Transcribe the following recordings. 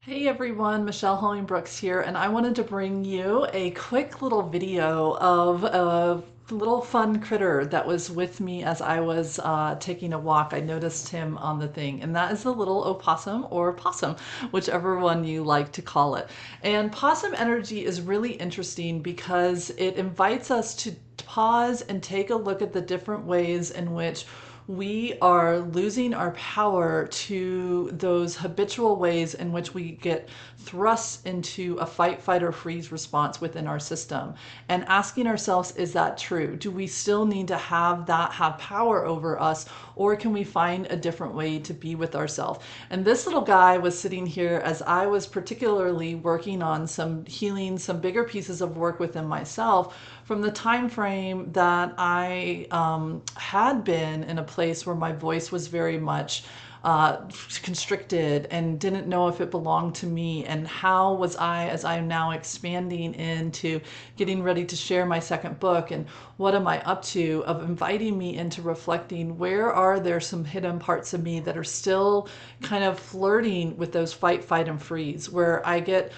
Hey everyone, Michelle Holling-Brooks here, and I wanted to bring you a quick little video of a little fun critter that was with me as I was taking a walk. I noticed him on the thing, and that is the little opossum or possum, whichever one you like to call it. And possum energy is really interesting because it invites us to pause and take a look at the different ways in which we are losing our power to those habitual ways in which we get thrust into a fight, flight, or freeze response within our system. And asking ourselves, is that true? Do we still need to have that have power over us, or can we find a different way to be with ourselves? And this little guy was sitting here as I was particularly working on some healing, some bigger pieces of work within myself from the time frame that I had been in a place where my voice was very much constricted and didn't know if it belonged to me, and how was I, as I'm now expanding into getting ready to share my second book, and what am I up to, of inviting me into reflecting where are there some hidden parts of me that are still kind of flirting with those fight, fight, and freeze, where I get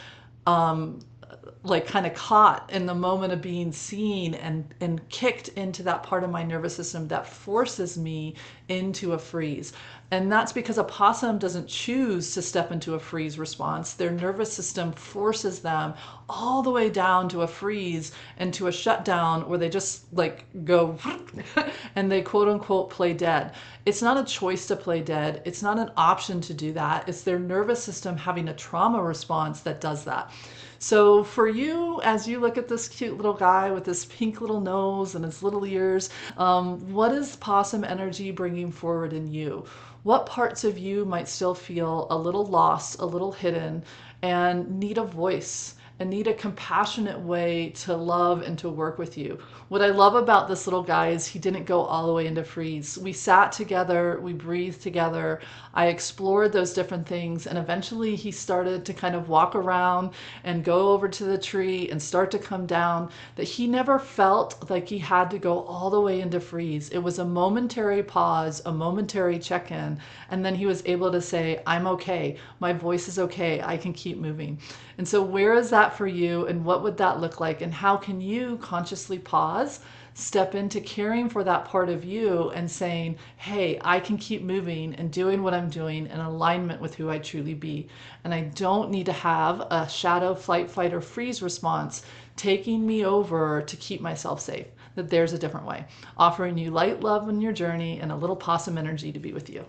like kind of caught in the moment of being seen and kicked into that part of my nervous system that forces me into a freeze. And that's because a possum doesn't choose to step into a freeze response. Their nervous system forces them all the way down to a freeze and to a shutdown where they just like go and they quote unquote play dead. It's not a choice to play dead. It's not an option to do that. It's their nervous system having a trauma response that does that. So for you, as you look at this cute little guy with his pink little nose and his little ears, what is possum energy bringing forward in you? What parts of you might still feel a little lost, a little hidden, and need a voice? And need a compassionate way to love and to work with you. What I love about this little guy is he didn't go all the way into freeze. We sat together, we breathed together, I explored those different things, and eventually he started to kind of walk around and go over to the tree and start to come down, that he never felt like he had to go all the way into freeze. It was a momentary pause, a momentary check-in, and then he was able to say, I'm okay, my voice is okay, I can keep moving. And so where is that for you, and what would that look like, and how can you consciously pause, step into caring for that part of you and saying, hey, I can keep moving and doing what I'm doing in alignment with who I truly be. And I don't need to have a shadow, flight, fight, or freeze response taking me over to keep myself safe. That there's a different way. Offering you light, love in your journey and a little possum energy to be with you.